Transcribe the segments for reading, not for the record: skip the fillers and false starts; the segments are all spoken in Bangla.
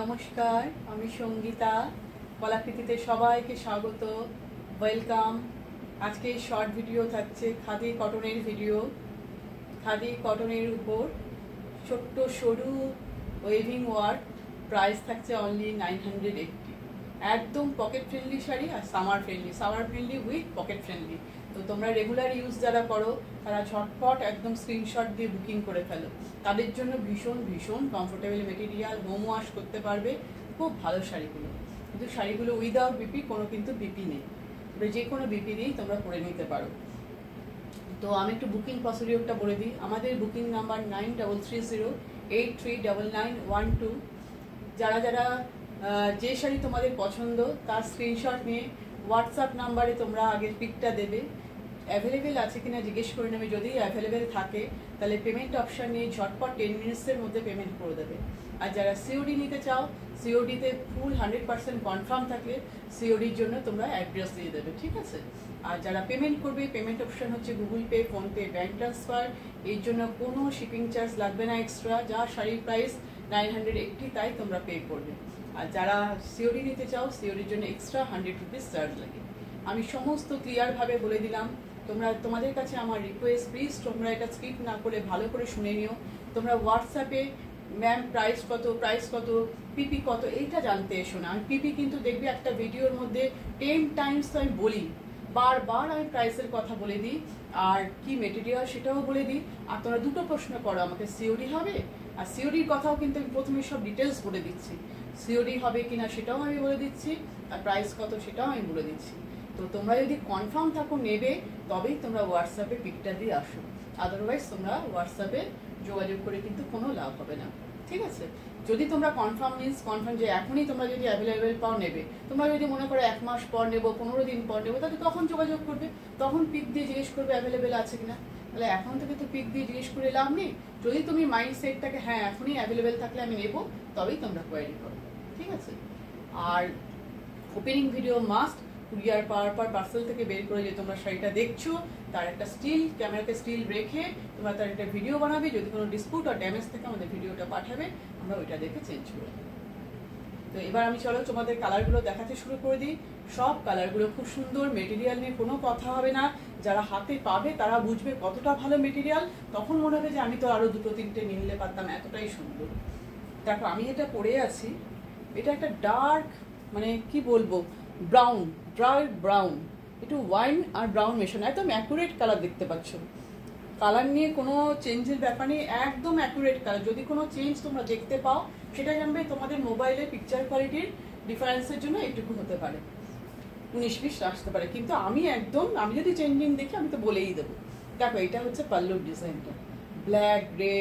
নমস্কার, আমি সঙ্গীতা। কলাকৃতিতে সবাইকে স্বাগত, ওয়েলকাম। আজকে শর্ট ভিডিও থাকছে খাদি কটনের ভিডিও। খাদি কটনের উপর ছোট্ট সরু ওয়েভিং ওয়ার্ক, প্রাইস থাকছে অনলি 980। একদম পকেট ফ্রেন্ডলি শাড়ি আর summer friendly with pocket friendly. তো তোমরা রেগুলার ইউজ যারা করো তারা ঝটপট একদম স্ক্রিনশট দিয়ে বুকিং করে ফেলো। তাদের জন্য ভীষণ ভীষণ কমফোর্টেবল মেটেরিয়াল, হোম ওয়াশ করতে পারবে, খুব ভালো শাড়িগুলো। কিন্তু শাড়িগুলো উইদাউট বিপি, কোনো কিন্তু বিপি নেই, যে কোনো বিপি দিয়েই তোমরা করে নিতে পারো। তো আমি একটু বুকিং প্রসিডিওরটা বলে দিই। আমাদের বুকিং নাম্বার 9330839912। যারা যারা যে শাড়ি তোমাদের পছন্দ তার স্ক্রিনশট নিয়ে হোয়াটসঅ্যাপ নাম্বারে তোমরা আগের পিকটা দেবে। অ্যাভেলেবেল আছে কিনা জিজ্ঞেস করে নেবে। যদি অ্যাভেলেবেল থাকে তাহলে পেমেন্ট অপশান নিয়ে ঝটপট 10 মিনিটসের মধ্যে পেমেন্ট করে দেবে। আর যারা সিওডি নিতে চাও, সিওডিতে ফুল 100% কনফার্ম থাকে, সিওডির জন্য তোমরা অ্যাড্রেস দিয়ে দেবে, ঠিক আছে? আর যারা পেমেন্ট করবে, পেমেন্ট অপশান হচ্ছে Google pay, PhonePe, bank transfer. এর জন্য কোনো শিপিং চার্জ লাগবে না এক্সট্রা। যা শাড়ির প্রাইস 980, তাই তোমরা পে করবে। আর যারা সিওডি নিতে চাও, সিওডির জন্য এক্সট্রা 100 রুপিস চার্জ লাগে। আমি সমস্ত ক্লিয়ারভাবে বলে দিলাম। তোমাদের কাছে আমার রিকোয়েস্ট, প্লিজ তোমরা এটা স্কিপ না করে ভালো করে শুনে নিও। তোমরা হোয়াটসঅ্যাপে ম্যাম প্রাইস কত, পিপি কত, এইটা জানতে এসো না। আমি পিপি কিন্তু দেখবে একটা ভিডিওর মধ্যে 10 টাইমস তো আমি বলি, বারবার আমি প্রাইসের কথা বলে দিই আর কি মেটেরিয়াল সেটাও বলে দিই। আর তোমরা দুটো প্রশ্ন করো আমাকে, সিওডি হবে? আর সিওডির কথাও কিন্তু আমি প্রথমে সব ডিটেলস বলে দিচ্ছি। সিওডি হবে কিনা সেটাও আমি বলে দিচ্ছি, আর প্রাইস কত সেটাও আমি বলে দিচ্ছি। তো তোমরা যদি কনফার্ম থাকো নেবে, তবেই তোমরা হোয়াটসঅ্যাপে পিকটা দিয়ে আসো। আদারওয়াইজ তোমরা হোয়াটসঅ্যাপে যোগাযোগ করে কিন্তু কোনো লাভ হবে না, ঠিক আছে? যদি তোমরা কনফার্ম যে এখনই তোমরা যদি অ্যাভেলেবেল পাও নেবে। তোমরা যদি মনে করো 1 মাস পর নেবো, 15 দিন পর নেবো, তাহলে তখন যোগাযোগ করবে। তখন পিক দিয়ে জিজ্ঞেস করবে অ্যাভেলেবেল আছে কিনা। তাহলে এখন থেকে তো পিক দিয়ে জিজ্ঞেস করে লাভ নেই। যদি তুমি মাইন্ড সেটটাকে হ্যাঁ এখনই অ্যাভেলেবেল থাকলে আমি নেবো, তবেই তোমরা কোয়ারি করো, ঠিক আছে? আর ওপেনিং ভিডিও মাস্ট। কুরিয়ার পাওয়ার পর পার্সেল থেকে বের করে যে তোমরা শাড়িটা দেখছো তার একটা ক্যামেরাতে স্টিল রেখে তোমরা তার একটা ভিডিও বানাবে। যদি কোনো ডিসপুট আর ড্যামেজ থেকে আমাদের ভিডিওটা পাঠাবে, আমরা ওইটা দেখে চেঞ্জ করব। তো এবার আমি চলো তোমাদের কালারগুলো দেখাতে শুরু করে দিই। সব কালারগুলো খুব সুন্দর, মেটেরিয়াল নিয়ে কোনো কথা হবে না। যারা হাতে পাবে তারা বুঝবে কতটা ভালো মেটেরিয়াল। তখন মনে হবে যে আমি তো আরো 2-3টে নিলে পারতাম, এতটাই সুন্দর। দেখো আমি এটা পরে আছি, এটা একটা ডার্ক, মানে কি বলবো, ডার্ক ব্রাউন, একটু ওয়াইন আর ব্রাউন মেশানো, একদম অ্যাকুরেট কালার দেখতে পাচ্ছ। কালার নিয়ে কোনো চেঞ্জের ব্যাপার নেই, একদম অ্যাকুরেট কালার। যদি কোনো চেঞ্জ তোমরা দেখতে পাও সেটা জানবে তোমাদের মোবাইলের পিকচার কোয়ালিটির ডিফারেন্সের জন্য একটুকু হতে পারে, 19-20 আসতে পারে। কিন্তু আমি যদি চেঞ্জিং দেখি আমি তো বলেই দেবো। দেখো এটা হচ্ছে পাল্লুর ডিজাইনটা, ব্ল্যাক গ্রে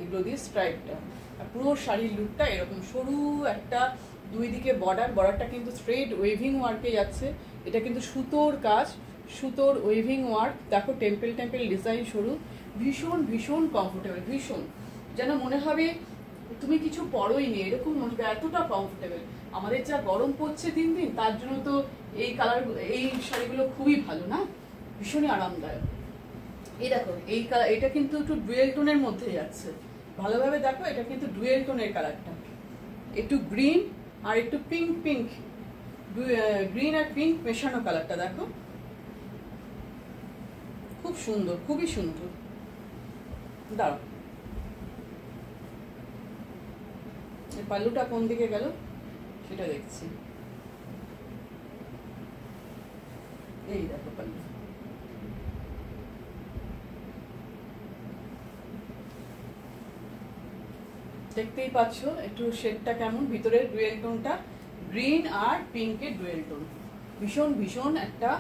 এগুলো দিয়ে স্ট্রাইপটা। আর পুরো শাড়ির লুকটা এরকম সরু একটা, দুই দিকে বর্ডারটা কিন্তু স্ট্রেট ওয়েভিং ওয়ার্কে যাচ্ছে। এটা কিন্তু সুতোর কাজ, সুতোর ওয়েভিং ওয়ার্ক। দেখো টেম্পল ডিজাইন সরু, ভীষণ ভীষণ কমফোর্টেবল, ভীষণ যেন মনে হবে তুমি কিছু পরোই নেই, এরকম মনে হবে, এতটা কমফোর্টেবল। আমাদের যা গরম পড়ছে দিন দিন, তার জন্য তো এই শাড়িগুলো খুবই ভালো না, ভীষণই আরামদায়ক। এই দেখো এটা কিন্তু একটু ডুয়েল টোনের মধ্যে যাচ্ছে, ভালোভাবে দেখো। এটা কিন্তু ডুয়েল টোনের কালারটা, একটু গ্রিন আর একটু পিঙ্ক, গ্রিন আর পিঙ্ক মেশানো কালারটা দেখো, খুব সুন্দর, খুবই সুন্দর। দাঁড়াও, পাল্লুটা কোন দিকে গেল সেটা দেখছি। এই দেখো পাল্লু, দেখতেই পাচ্ছ একটু শেডটা কেমন, ভিতরের ডুয়েল টোনটা গ্রিন আর পিঙ্কের ডুয়েল টোন, ভীষণ ভীষণ একটা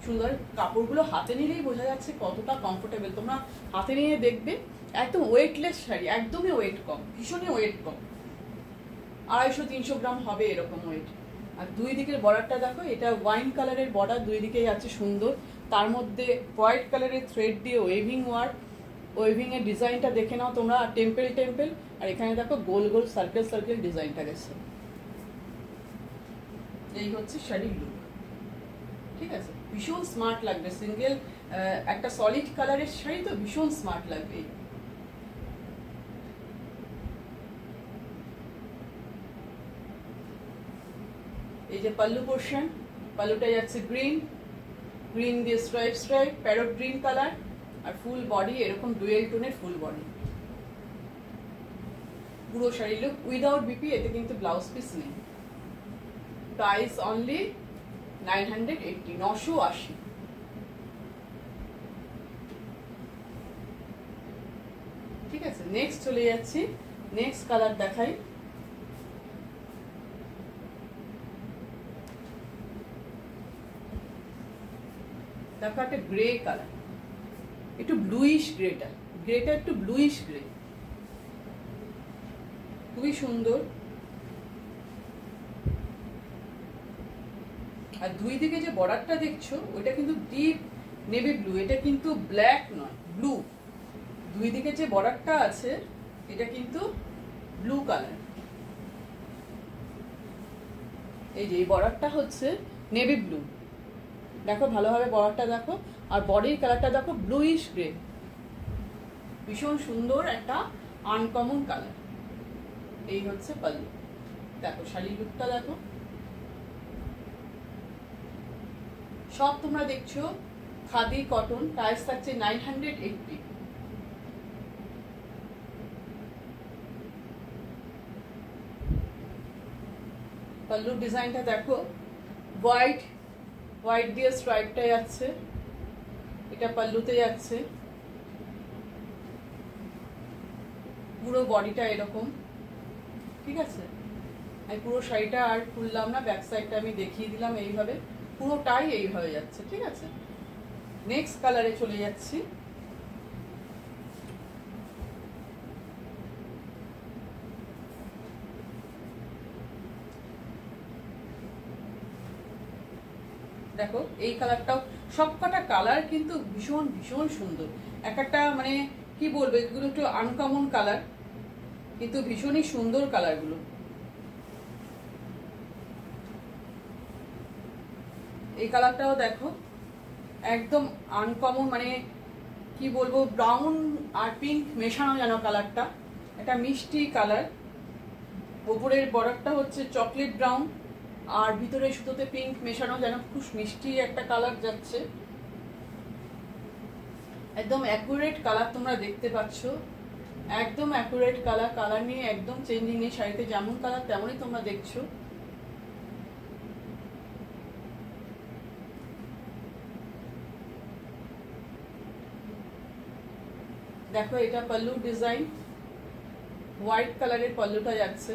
সুন্দর। কাপড়গুলো হাতে নিলেই বোঝা যাচ্ছে কতটা কমফোর্টেবল। তোমরা হাতে নিয়ে দেখবে একদম ওয়েটলেস শাড়ি, একদমই ওয়েট কম, ভীষণই ওয়েট কম, 250-300 গ্রাম হবে এরকম ওয়েট। আর দুই দিকের বর্ডারটা দেখো, এটা ওয়াইন কালারের বর্ডার, দুই দিকেই আছে সুন্দর। তার মধ্যে হোয়াইট কালারের থ্রেড দিয়ে ওয়েভিং ওয়ার্ক, ওয়েভিং এর ডিজাইনটা দেখে নাও তোমরা। টেম্পল আর এখানে দেখো গোল গোল সার্কেল ডিজাইনটা গেছে। এই হচ্ছে শাড়ির লুক, ঠিক আছে? ভীষণ স্মার্ট লাগবে, সিঙ্গেল একটা সলিড কালারের শাড়ি তো ভীষণ স্মার্ট লাগবে। এই যে পাল্লু পোর্শন, পাল্লুটা যাচ্ছে গ্রিন, গ্রিন দিয়ে stripe stripe, parrot green colour, আর ফুল বডি এরকম ডুয়েল টোনের ফুল বডি। পুরো শাড়ি লুক উইদাউট বিপি, এতে কিন্তু ব্লাউজ পিস নেই। Price only 980, 980। ঠিক আছে, নেক্সট চলে যাচ্ছি, নেক্সট কালার দেখাই। দেখো একটা গ্রে কালার, একটু ব্লুইশ গ্রেটা, গ্রেটা একটু ব্লুইশ গ্রে, খুবই সুন্দর। আর দুই দিকে যে বর্ডারটা দেখছো ওইটা কিন্তু ডিপ নেভি ব্লু, এটা কিন্তু ব্ল্যাক নয়, ব্লু। দুই দিকে যে বর্ডারটা আছে এটা কিন্তু ব্লু কালার। এই যে এই বর্ডারটা হচ্ছে নেভি ব্লু, দেখো ভালোভাবে বর্ডারটা দেখো, আর বডির কালারটা দেখো ব্লুইশ গ্রে, ভীষণ সুন্দর একটা আনকমন কালার। এই হচ্ছে পাল্লু, দেখো শাড়ির লুকটা দেখো। সব তোমরা দেখছো খাদি কটন, প্রাইস থাকছে 980। পাল্লুর ডিজাইনটা দেখো, হোয়াইট হোয়াইট দিয়ে স্ট্রাইপটা যাচ্ছে, এটা পাল্লুতে যাচ্ছে, পুরো বডিটা এরকম। ঠিক আছে, আমি পুরো শাড়িটা আর খুললাম না, ব্যাক সাইডটা আমি দেখিয়ে দিলাম এইভাবে, পুরোটাই এইভাবে যাচ্ছে। ঠিক আছে, নেক্সট কালারে চলে যাচ্ছি। দেখো এই কালারটাও, সবকটা কালার কিন্তু ভীষণ ভীষণ সুন্দর, এক একটা মানে কি বলবো, এগুলো একটু আনকমন কালার কিন্তু ভীষণই সুন্দর কালারগুলো। এই কালারটাও দেখো একদম আনকমন, মানে কি বলবো, ব্রাউন আর পিঙ্ক মেশানো যেন কালারটা, একটা মিষ্টি কালার। উপরের বর্ডারটা হচ্ছে চকলেট ব্রাউন, আর ভিতরে সুতোতে পিঙ্ক মেশানো যেন খুব মিষ্টি একটা কালার যাচ্ছে। একদম অ্যাকুরেট কালার তোমরা দেখতে পাচ্ছ, একদম অ্যাকুরেট কালার, কালার নিয়ে একদম চেঞ্জিং নেই, শাড়িতে যেমন কালার তেমনই তোমরা দেখছো। দেখো এটা পাল্লু ডিজাইন, হোয়াইট কালারের পাল্লুটা যাচ্ছে,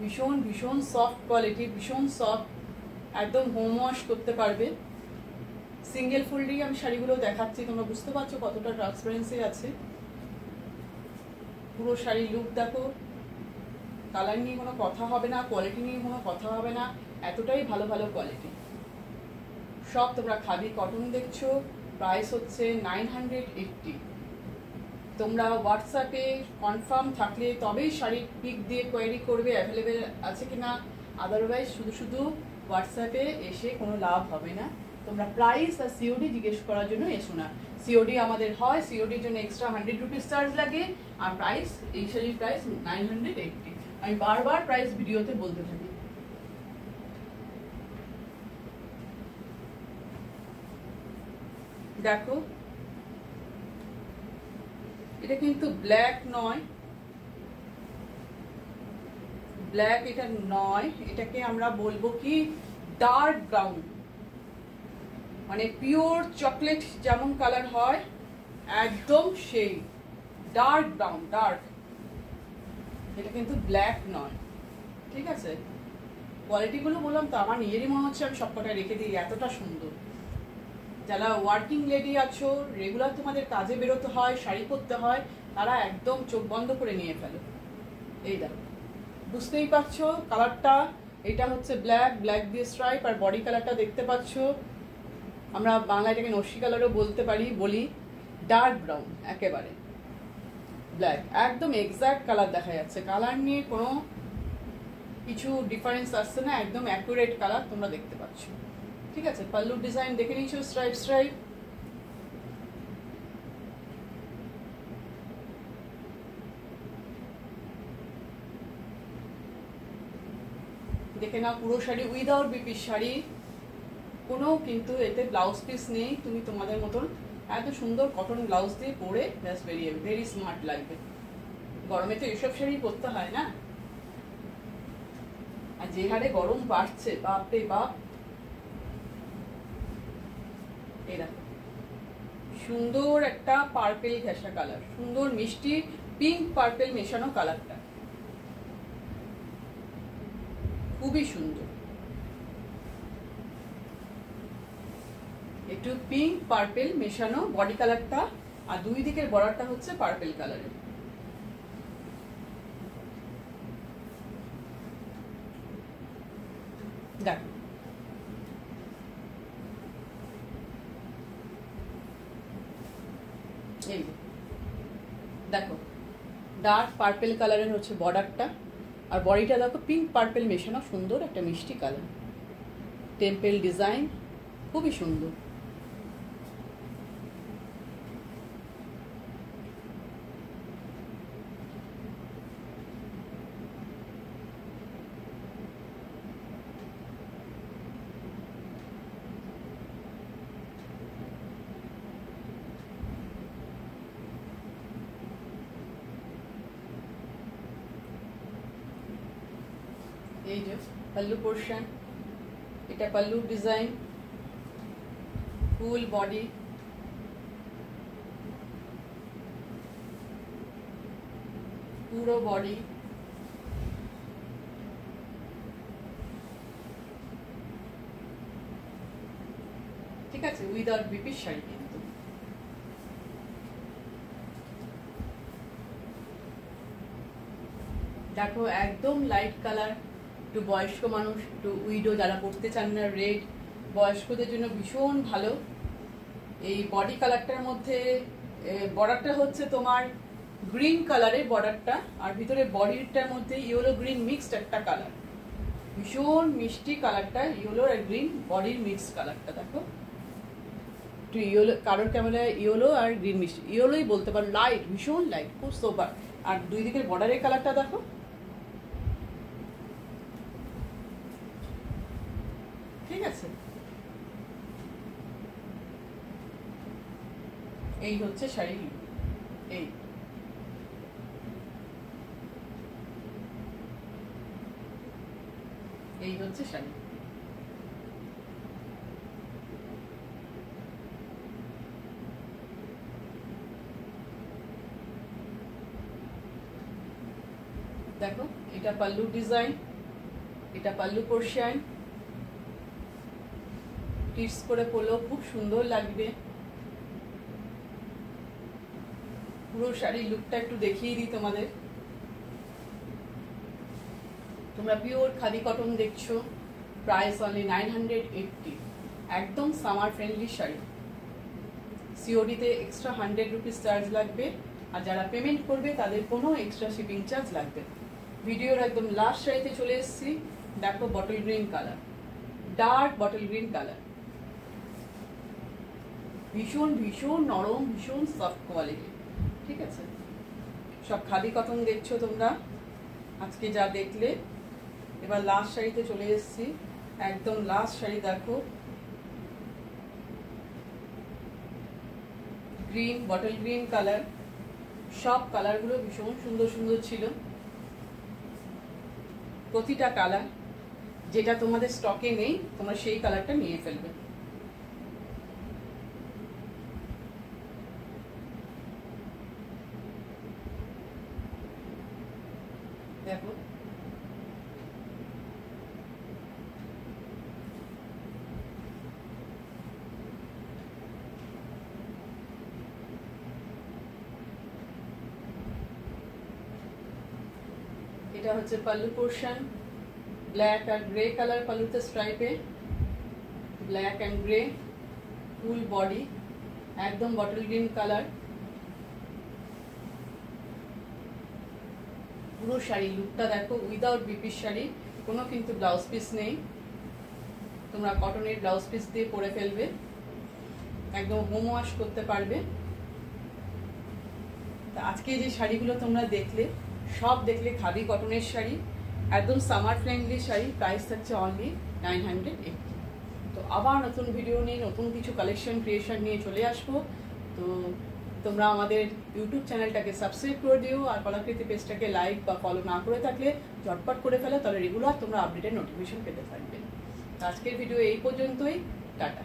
ভীষণ ভীষণ সফট কোয়ালিটি, ভীষণ সফট, একদম হোম ওয়াশ করতে পারবে। সিঙ্গেল ফোল্ডেই আমি শাড়িগুলো দেখাচ্ছি, তোমরা বুঝতে পারছো কতটা ট্রান্সপারেন্সি আছে। পুরো শাড়ির লুক দেখো, কালার নিয়ে কোনো কথা হবে না, কোয়ালিটি নিয়ে কোনো কথা হবে না, এতটাই ভালো ভালো কোয়ালিটি। সব তোমরা খাদি কটন দেখছো, প্রাইস হচ্ছে 980। তোমরা হোয়াটসঅ্যাপে কনফার্ম থাকলে তবেই শাড়ির পিক দিয়ে কোয়েরি করবে অ্যাভেলেবেল আছে কিনা, আদারওয়াইজ শুধু শুধু হোয়াটসঅ্যাপে এসে কোনো লাভ হবে না। তোমরা প্রাইস আর সিওডি জিজ্ঞেস করার জন্য এসো না, সিওডি আমাদের হয়, সিওডির জন্য এক্সট্রা 100 রুপিস চার্জ লাগে, আর প্রাইস এই শাড়ির প্রাইস 980। আমি বারবার প্রাইস ভিডিওতে বলতে থাকি। দেখো এটা কিন্তু ব্ল্যাক নয়, ব্ল্যাক এটা নয়, এটাকে আমরা বলবো কি ডার্ক ব্রাউন, মানে পিওর চকলেট যেমন কালার হয় একদম সেই ডার্ক ব্রাউন, ডার্ক। এটা কিন্তু ব্ল্যাক নয়। ঠিক আছে, কোয়ালিটিগুলো বললাম তো, আমার নিজেরই মনে হচ্ছে আমি সবকটা রেখে দিই, এতটা সুন্দর। যারা ওয়ার্কিং লেডি আছো, রেগুলার তোমাদের কাজে বেরোতে হয়, শাড়ি পরতে হয়, তারা একদম চোখ বন্ধ করে নিয়ে ফেলো। এই দেখো, বুঝতেই পারছো কালারটা, এটা হচ্ছে ব্ল্যাক, ব্ল্যাক দিয়ে স্ট্রাইপ, আর বডি কালারটা দেখতে পাচ্ছ, আমরা বাংলায় এটাকে নস্যি কালারও বলতে পারি, বলি ডার্ক ব্রাউন, একেবারে ব্ল্যাক, একদম এক্সাক্ট কালার দেখা যাচ্ছে, কালার নিয়ে কোনো কিছু ডিফারেন্স আসছে না, একদম অ্যাকুরেট কালার তোমরা দেখতে পাচ্ছ। ঠিক আছে, পাল্লুর ডিজাইন দেখে নিয়েছো, স্ট্রাইপ স্ট্রাইপ। দেখে নাও পুরো শাড়ি উইদাউট বিপির শাড়ি, কোনো কিন্তু এতে ব্লাউজ পিস নেই। তুমি তোমাদের মতন এত সুন্দর কটন ব্লাউজ দিয়ে পরে ব্যাস বেরিয়ে ভেরি স্মার্ট লাগবে। গরমে তো এসব শাড়ি পরতে হয় না, আর যে হারে গরম বাড়ছে বাপরে বাপ। এরা সুন্দর একটা পার্পেল ঘেঁষা কালার, সুন্দর মিষ্টি পিঙ্ক পার্পেল মেশানো কালারটা খুবই সুন্দর। একটু পিঙ্ক পার্পেল মেশানো বডি কালারটা, আর দুই দিকের বর্ডারটা হচ্ছে পার্পেল কালারের। দেখো এই দেখো ডার্ক পার্পেল কালারের হচ্ছে বর্ডারটা, আর বডিটা দেখো পিঙ্ক পার্পেল মেশানো সুন্দর একটা মিষ্টি কালার, টেম্পল ডিজাইন খুবই সুন্দর। এই যে পাল্লু পোর্শন, এটা পাল্লু ডিজাইন, ফুল বডি, পুরো বডি, ঠিক আছে, উইদাউট বিপির শাড়ি কিন্তু। দেখো একদম লাইট কালার, একটু বয়স্ক মানুষ, একটু উইডো যারা পড়তে চান না রেড, বয়স্কদের জন্য ভীষণ ভালো। এই বডি কালারটার মধ্যে বর্ডারটা হচ্ছে তোমার গ্রিন কালারের বর্ডারটা, আর ভিতরে বডিটার মধ্যে ইয়েলো গ্রিন মিক্সড একটা কালার, ভীষণ মিষ্টি কালারটা, ইয়েলো আর গ্রিন বডির মিক্সড কালারটা। দেখো একটু ইয়েলো, কারোর ক্যামেরায় ইয়েলো আর গ্রিন মিষ্টি, ইয়েলোই বলতে পারো, লাইট, ভীষণ লাইট, খুব সোবার। আর দুই দিকের বর্ডারের কালারটা দেখো, ঠিক আছে। এই হচ্ছে শাড়ি, এই এই হচ্ছে শাড়ি। দেখো এটা পাল্লু ডিজাইন, এটা পাল্লু পোর্শন, টিপস করে পরলেও খুব সুন্দর লাগবে। পুরো শাড়ির লুকটা একটু দেখিয়ে দিই তোমাদের। তোমরা পিওর খাদি কটন দেখছো, প্রাইস অনলি 980, একদম সামার ফ্রেন্ডলি শাড়ি। সিওডিতে এক্সট্রা 100 রুপিস চার্জ লাগবে, আর যারা পেমেন্ট করবে তাদের কোনো এক্সট্রা শিপিং চার্জ লাগবে। ভিডিওর একদম লাস্ট শাড়িতে চলে এসেছি। দেখো bottle green colour, dark bottle green colour, ভীষণ ভীষণ নরম, ভীষণ সফট কোয়ালিটি, ঠিক আছে। সব খাদি কটন দেখছো তোমরা আজকে যা দেখলে। এবার লাস্ট শাড়িতে চলে এসেছি, একদম লাস্ট শাড়ি। দেখো গ্রিন, বটল গ্রিন কালার, সব কালারগুলো ভীষণ সুন্দর সুন্দর ছিল। প্রতিটা কালার যেটা তোমাদের স্টকে নেই তোমরা সেই কালারটা নিয়ে ফেলবে। দেখো এটা হচ্ছে পাল্লু পোর্শন, ব্ল্যাক আর গ্রে কালার পাল্লুতে স্ট্রাইপে, black and grey, full body, একদম বটল গ্রিন কালার। পুরো শাড়ি লুকটা দেখো, উইদাউট বিপির শাড়ি, কোনো কিন্তু ব্লাউজ পিস নেই। তোমরা কটনের ব্লাউজ পিস দিয়ে পরে ফেলবে, একদম হোম ওয়াশ করতে পারবে। আজকে যে শাড়িগুলো তোমরা দেখলে সব দেখলে খাদি কটনের শাড়ি, একদম সামার ফ্রেন্ডলি শাড়ি, প্রাইস থাকছে অনলি 980। তো আবার নতুন ভিডিও নিয়ে নতুন কিছু কালেকশন ক্রিয়েশন নিয়ে চলে আসবো। তো তোমরা আমাদের ইউটিউব চ্যানেলটাকে সাবস্ক্রাইব করে দিও, আর কলাকৃতি পেজটাকে লাইক বা ফলো না করে থাকলে ঝটপট করে ফেলো, তাহলে রেগুলার তোমরা আপডেটের নোটিফিকেশন পেতে থাকবে। আজকের ভিডিও এই পর্যন্তই, টাটা।